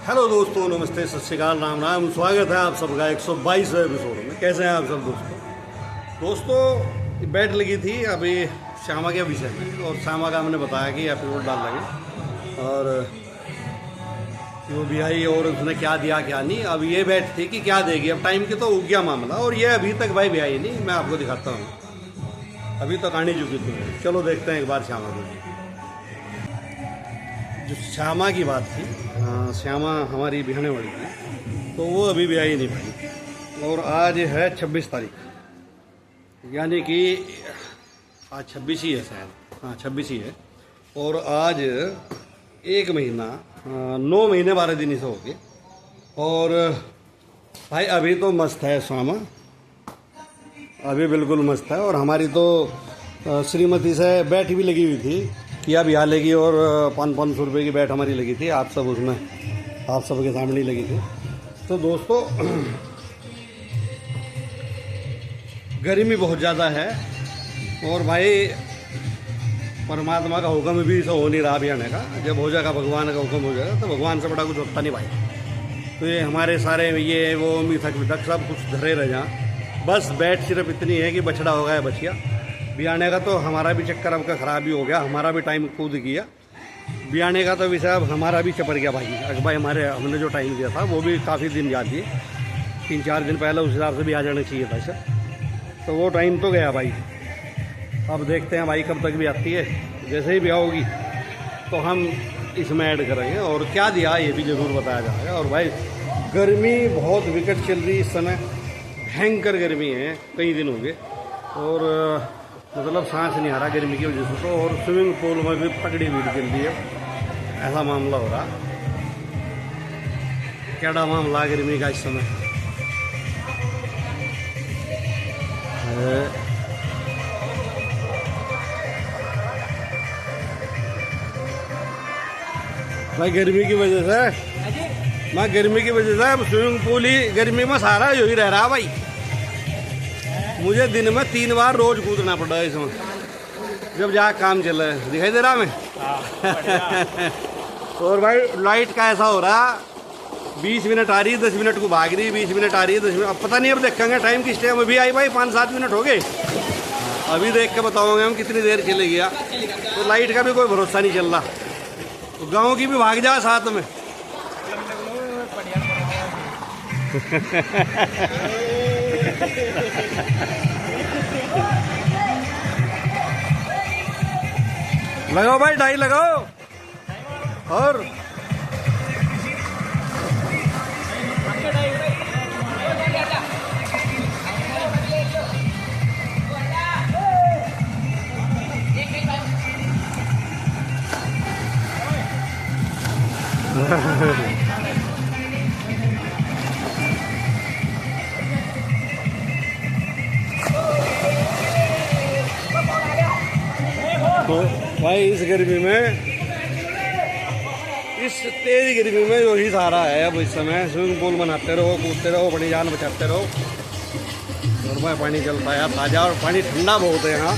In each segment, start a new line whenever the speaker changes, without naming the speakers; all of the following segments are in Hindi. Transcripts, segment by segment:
हेलो दोस्तों, नमस्ते, सत श्रीकाल, राम राम। स्वागत है आप सबका 122वें एपिसोड में। कैसे हैं आप सब दोस्तों? बैठ लगी थी अभी श्यामा के विषय में, और श्यामा का हमने बताया कि एपिसोड डाल लगे और वो भी आई और उसने क्या दिया क्या नहीं। अब ये बैठ थी कि क्या देगी। अब टाइम के तो उग गया मामला, और ये अभी तक भाई भी आई नहीं। मैं आपको दिखाता हूँ, अभी तक आने चुकी थी। चलो देखते हैं एक बार श्यामा को। जो श्यामा की बात थी, श्यामा हमारी बिहाने वाली थी, तो वो अभी भी आई नहीं पाई। और आज है 26 तारीख, यानी कि आज 26 ही है शायद। हाँ, 26 ही है। और आज 1 महीना 9 महीने 12 दिन से हो गए। और भाई अभी तो मस्त है श्यामा, अभी बिल्कुल मस्त है। और हमारी तो श्रीमती से बैठ भी लगी हुई थी कि अब यहाँ लेगी, और 500 रुपये की बैट हमारी लगी थी। आप सब उसमें, आप सबके सामने ही लगी थी। तो दोस्तों गर्मी बहुत ज़्यादा है, और भाई परमात्मा का हुक्म भी तो हो नहीं रहा अभी आने का। जब हो जाएगा भगवान का हुक्म हो जाएगा, तो भगवान से बड़ा कुछ होता नहीं भाई। तो ये हमारे सारे ये वो मिथक विथक सब कुछ धरे रह जाए। बस बैट सिर्फ इतनी है कि बछड़ा हो गया बचिया बियाने का। तो हमारा भी चक्कर अब का ख़राब ही हो गया, हमारा भी टाइम कूद गया बियाने का। तो विषय अब हमारा भी चपर गया भाई। अगर भाई हमने जो टाइम दिया था वो भी काफ़ी दिन याद दिए, 3-4 दिन पहले उस हिसाब से भी आ जाना चाहिए था सर। तो वो टाइम तो गया भाई। अब देखते हैं भाई कब तक भी आती है। जैसे ही भी आओगी तो हम इसमें ऐड करेंगे, और क्या दिया ये भी ज़रूर बताया जाएगा। और भाई गर्मी बहुत विकट चल रही इस समय, भयंकर गर्मी है, कई दिन हो गए। और मतलब सांस नहीं आ रहा गर्मी की वजह से। तो और स्विमिंग पूल में भी तगड़ी भीड़ चल रही है, ऐसा मामला हो रहा। क्या मामला गर्मी का इस समय भाई गर्मी की वजह से, मैं गर्मी की वजह से स्विमिंग पूल ही गर्मी में सारा यही रह रहा भाई। मुझे दिन में 3 बार रोज कूदना पड़ा है इसमें, जब जहाँ काम चल रहा है। दिखाई दे रहा मैं? और भाई लाइट का ऐसा हो रहा, 20 मिनट आ रही है, 10 मिनट को भाग रही, 20 मिनट आ रही है, 10 मिनट। अब पता नहीं, अब देखेंगे टाइम किस टाइम। अभी आई भाई 5-7 मिनट हो गए, अभी देख के बताओगे हम कितनी देर चले गया। तो लाइट का भी कोई भरोसा नहीं चल रहा। तो गाँव की भी भाग जा साथ में। लगाओ भाई, डाई लगाओ। और तो भाई इस गर्मी में, इस तेज गर्मी में जो ही सहारा है अब इस समय। स्विमिंग पूल बनाते रहो, कूदते रहो, अपनी जान बचाते रहो। और भाई पानी चलता है ताज़ा, और पानी ठंडा बहुत है यहाँ।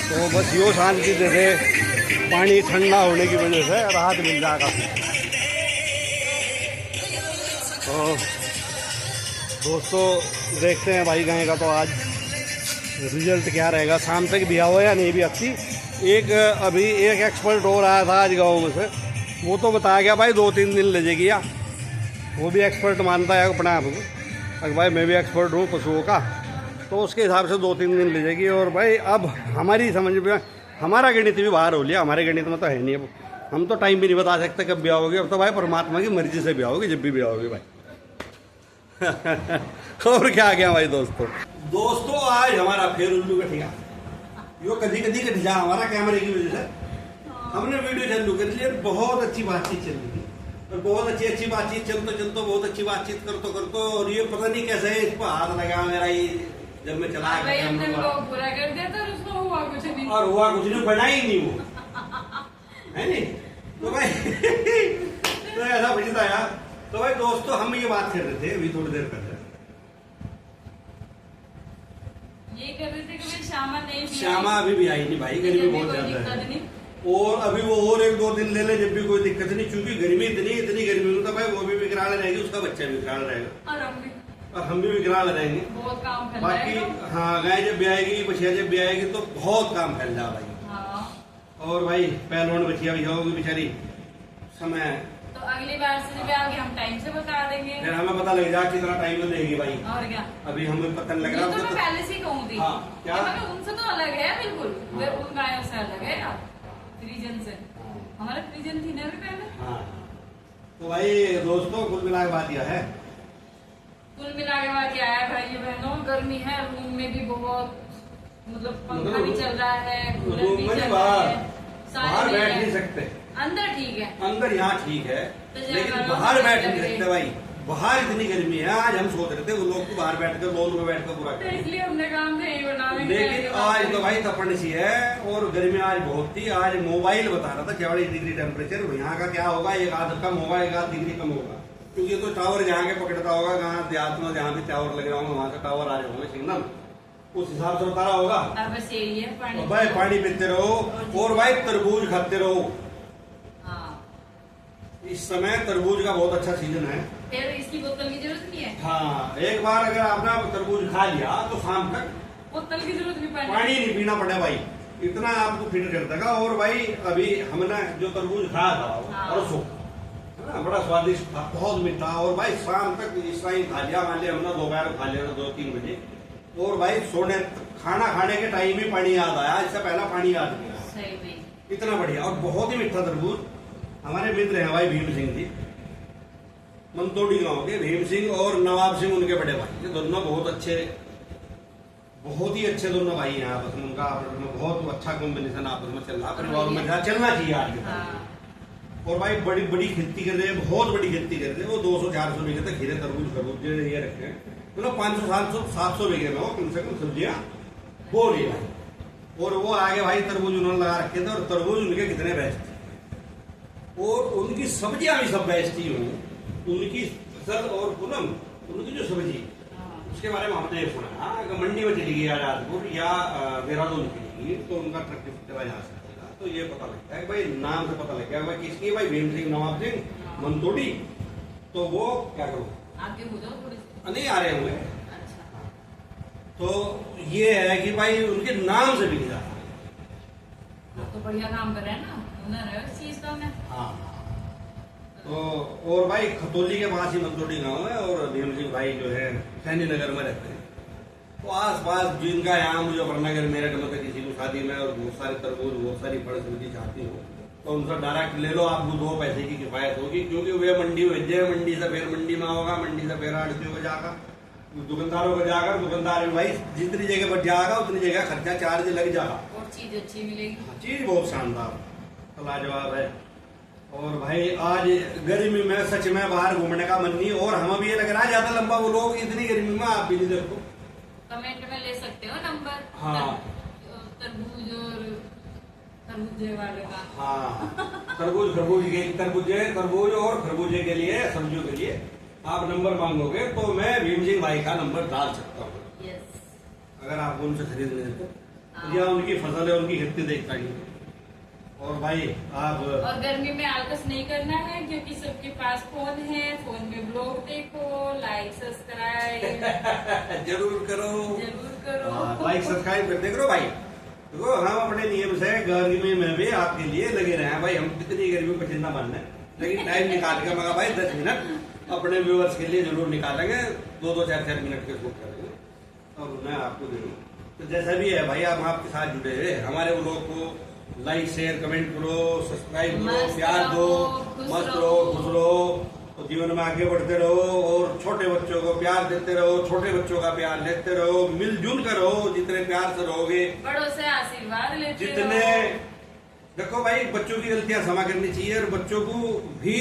तो बस यो शांति दे दे, पानी ठंडा होने की वजह से राहत मिल जाएगा। तो दोस्तों देखते हैं भाई गाय का तो आज रिजल्ट क्या रहेगा। शाम तक भी आओ या नहीं भी अच्छी। अभी एक एक्सपर्ट हो रहा था आज गाँव में से, वो तो बताया गया भाई 2-3 दिन ले जाएगी। या वो भी एक्सपर्ट मानता है अपने आप को। अगर भाई मैं भी एक्सपर्ट हूँ पशुओं का, तो उसके हिसाब से 2-3 दिन ले जाएगी। और भाई अब हमारी समझ में, हमारा गणित भी बाहर हो लिया। हमारे गणित में तो है नहीं। अब हम तो टाइम भी नहीं बता सकते कब भी आओगे। अब तो भाई परमात्मा की मर्जी से भी आओगे, जब भी आओगे भाई। और क्या आ गया भाई दोस्तों आज हमारा फिर उल्लू का ठिका। यो कभी कट जा हमारा कैमरे की वजह से। हमने वीडियो चालू कर लिया, बहुत अच्छी बातचीत चल रही थी, और बहुत अच्छी बातचीत चलते बहुत अच्छी बातचीत करतो। और ये पता नहीं कैसे इस पर हाथ लगा मेरा। ये जब मैं चला
बुरा कर दिया तो उसको हुआ कुछ नहीं,
और हुआ कुछ नहीं, बना ही नहीं वो, है नहीं। तो भाई तो ऐसा बचता यार। तो भाई दोस्तों हम ये बात कर रहे थे अभी थोड़ी देर पहले,
ये कर रहे थे कि श्यामा नहीं,
श्यामा अभी भी आई नहीं भाई, गर्मी बहुत ज्यादा है। और अभी वो और 1-2 दिन ले ले, जब भी कोई दिक्कत नहीं, क्योंकि गर्मी इतनी गर्मी में तो भाई वो भी विकराल रहेगी, उसका बच्चा भी विकराल रहेगा और हम भी विकराल रहेंगे।
बहुत काम फैल
बाकी
जाएगा।
हाँ, गाय जब भी आएगी, बछिया जब भी आएगी तो बहुत काम फैल जाए भाई।
हाँ।
और भाई पहलवान बछिया भी होगी बेचारी, समय
तो अगली बार से जब आगे हम टाइम से बता देंगे,
फिर हमें पता लग जाए कितना टाइम में देगी भाई।
और क्या,
अभी हमें पता नहीं लग
ये
रहा
तो मैं
तो
पहले से ही कहूँगी।
हाँ, क्या?
उनसे तो अलग है बिल्कुल, वे उन गायों से अलग है ना, फ्रीजन से। हमारा फ्रीजन थी ना अभी पहले।
हाँ, तो भाई दोस्तों कुल मिला के बात यह है,
कुल मिला के बाद क्या है भाई बहनों, गर्मी है, रूम में भी बहुत, मतलब पंखा भी चल रहा है, कूलर
रूम
भी
में
चल
बाहर
रहा है,
बाहर
सारे
बैठ
हैं।
नहीं सकते,
अंदर ठीक है,
अंदर यहाँ ठीक है,
तो
लेकिन
जब
बाहर बैठ नहीं
लगे।
सकते भाई। बाहर इतनी गर्मी है, आज हम सोच रहे थे वो लोग को बाहर बैठ कर लॉन में बैठ कर पूरा
तो
करें,
इसलिए हमने काम नहीं बना।
लेकिन आज तो भाई तपन सी है और गर्मी आज बहुत थी। आज मोबाइल बता रहा था 44 डिग्री टेम्परेचर, यहाँ का क्या होगा, 1 कम होगा, 1 डिग्री कम होगा, क्योंकि तो टावर जहाँ के पकड़ता होगा, गाँव देहात में जहाँ भी टावर लगे होंगे वहाँ से टावर आ जाओगे सिग्नल, उस हिसाब से बता रहा होगा।
अब बस यही है, पानी।
और भाई पानी पीते रहो और भाई तरबूज खाते रहो।
हाँ,
इस समय तरबूज का बहुत अच्छा सीजन है।
फिर इसकी बोतल की जरूरत नहीं है,
हाँ, एक बार अगर आपने तरबूज खा लिया तो शाम तक
बोतल की जरूरत भी पड़ेगी।
पानी नहीं पीना पड़े भाई, इतना आपको फिट कर देगा। और भाई अभी हमने जो तरबूज खाया था
हाँ।
परसों, है ना, बड़ा स्वादिष्ट था, बहुत मीठा। और भाई शाम तक इस टाइम खा लिया, मान लिया हमने दोपहर खा लिया 2-3 बजे, और भाई सोने खाना खाने के टाइम ही पानी याद आया, इससे पहला पानी याद नहीं आया।
सही में
इतना बढ़िया और बहुत ही मीठा तरबूज। हमारे मित्र हैं भाई भीम सिंह जी, मंतोड़ी गांव के भीम सिंह और नवाब सिंह उनके बड़े भाई, ये दोनों बहुत ही अच्छे दोनों भाई हैं आपस में। उनका आपस में बहुत अच्छा कॉम्बिनेशन आपस में चल रहा, परिवार में जहाँ चलना चाहिए आज के टाइम।
हाँ।
और भाई बड़ी बड़ी खेती कर रहे हैं, बहुत बड़ी खेती कर रहे हैं। वो 200-400 बीघे तक खीरे तरबूज ये रखे हैं, मतलब 500-700 बीघे में वो कम से कम सब्जियां बो रही है। और वो आगे भाई तरबूज उन्होंने लगा रखे थे, और तरबूज उनके कितने बेस्ट थे, और उनकी सब्जियां भी सब बेस्ट ही हुई। उनकी फसल और पूनम उनकी जो सब्जी, उसके बारे में हमने ये सुना, अगर मंडी में चली गई आजादपुर या देहरादून चली गई तो उनका ट्रक चला जा सकता, तो ये पता लगता है कि भाई नाम से पता लग गया भाई किसकी, भाई भीम सिंह नवाब सिंह मंतोड़ी। तो वो क्या करो,
आगे हो जाओ थोड़ी सी।
नहीं आ रहे होंगे।
अच्छा,
तो ये है कि भाई उनके नाम से भी नहीं जाता।
आप तो बढ़िया काम कर रहे हैं ना, हुनर है इस चीज का में।
हाँ, तो और भाई खतौली के पास ही मंतोड़ी गांव है, और भीम सिंह भाई जो है सैनी नगर में रहते हैं। तो आस पास जिनका यहाँ मुजफ्फरनगर मेरठ में तो किसी को शादी में और बहुत सारे तरबूज बहुत सारी फल सब्जी चाहती हो तो उनसे डायरेक्ट ले लो, आपको 2 पैसे की किफायत होगी, क्योंकि वे मंडी भेजे, मंडी से फिर मंडी में होगा, मंडी से फिर आड़तियों को जाकर दुकानदारों को जाकर, दुकानदार भाई जितनी जगह पर जाएगा उतनी जगह खर्चा चार्ज लग जाएगा,
और चीज अच्छी मिलेगी।
चीज बहुत शानदार लाजवाब है। और भाई आज गर्मी में सच में बाहर घूमने का मन नहीं, और हमें भी ये लग रहा है ज्यादा लंबा वो लोग इतनी गर्मी में आप भी नहीं देखो।
कमेंट में ले सकते हो नंबर।
हाँ।
तरबूज और खरबूजे वाले का।
हाँ, तरबूज और खरबूजे के लिए, सब्जियों के लिए आप नंबर मांगोगे तो मैं भीम सिंह भाई का नंबर डाल सकता हूँ।
यस,
अगर आप उनसे खरीद लें तो,
हाँ।
या उनकी फसल है उनकी खेती देखता ही। और भाई आप
और गर्मी में आलस नहीं करना है, क्योंकि सबके पास फोन है, फोन में ब्लॉग देखो, लाइक सब्सक्राइब
जरूर करो, लाइक
करो।
सब्सक्राइब करते करो भाई। देखो हम अपने नियम से गर्मी में भी आपके लिए लगे रहे हैं भाई। हम कितनी गर्मी में चिंता मानना है, लेकिन टाइम निकाल के मगा भाई 10 मिनट अपने व्यूअर्स के लिए जरूर निकालेंगे, 2-2, 4-4 मिनट के शूट करेंगे और मैं आपको दे दूँ। तो जैसा भी है भाई, आप आपके साथ जुड़े हैं, हमारे व्लॉग को लाइक शेयर कमेंट करो, सब्सक्राइब करो, प्यार दो, मस्त रहो, खुश रहो, और जीवन में आगे बढ़ते रहो, और छोटे बच्चों को प्यार देते रहो, छोटे बच्चों का प्यार लेते रहो, मिलजुल कर रहो। जितने प्यार से रहोगे,
बड़ों से आशीर्वाद लेते
जितने
रहो।
देखो भाई बच्चों की गलतियां क्षमा करनी चाहिए, और बच्चों को भी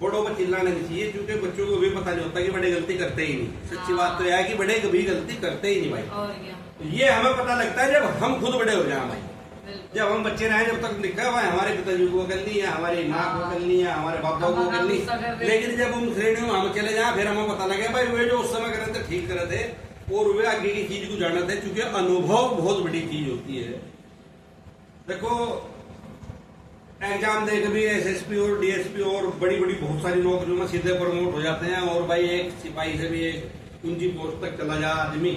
बड़ों पर चिल्लाना नहीं चाहिए, क्योंकि बच्चों को भी पता नहीं होता कि बड़े गलती करते ही नहीं। सच्ची बात तो यह है कि बड़े कभी गलती करते ही नहीं भाई।
और क्या,
ये हमें पता लगता है जब हम खुद बड़े हो जाए भाई।
बिल्कुल।
जब हम बच्चे रहे, जब तक लिखा हुआ है हमारे पिताजी को करनी है, हमारी माँ को करनी है, हमारे पापा को
हमारा
करनी
गुस्सा कर
है,
रहे।
लेकिन जब हम श्रेणियों में हम चले जाए फिर हमें पता लगे भाई वे जो उस समय करे थे ठीक करे थे, और वे आगे की चीज को जाना थे, क्योंकि अनुभव बहुत बड़ी चीज होती है। देखो एग्जाम दे के भी एसएसपी और डीएसपी और बड़ी बड़ी बहुत सारी नौकरियों में सीधे प्रमोट हो जाते हैं। और भाई एक सिपाही से भी एक ऊंची पोस्ट तक चला जा आदमी,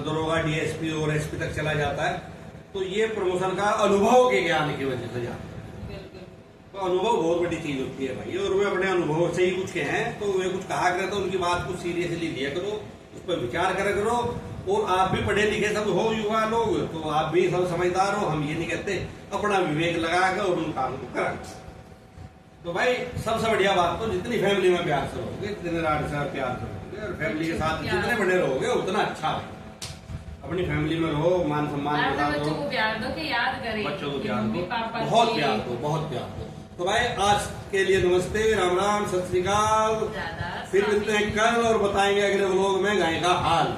दरोगा, डीएसपी और एसपी तक चला जाता है। तो ये प्रमोशन का अनुभव के ज्ञान की वजह से जाता है।
बिल्कुल।
तो अनुभव बहुत बड़ी चीज होती है भाई। और वे अपने अनुभव से ही कुछ के हैं तो वे कुछ कहा करे तो उनकी बात कुछ सीरियसली लिया करो, उस पर विचार करा करो। और आप भी पढ़े लिखे सब हो युवा लोग, तो आप भी सब समझदार हो, हम ये नहीं कहते, अपना विवेक लगा कर और उन काम को करा। तो भाई सबसे बढ़िया बात तो जितनी फैमिली में प्यार से रहोगे, जितने राड से प्यार से रहोगे और फैमिली के साथ जितने बड़े रहोगे उतना अच्छा है। अपनी फैमिली में रहो, मान सम्मान के साथ
बच्चों
रहो,
को प्यार दो कि याद करें,
बच्चों को प्यार
मम्मी
दो,
पापा
बहुत
की
प्यार दो, बहुत प्यार दो। तो भाई आज के लिए नमस्ते, राम राम, सत श्री अकाल।
ज्यादा
फिर मिलते हैं कल और बताएंगे अगले व्लॉग में गाय का हाल।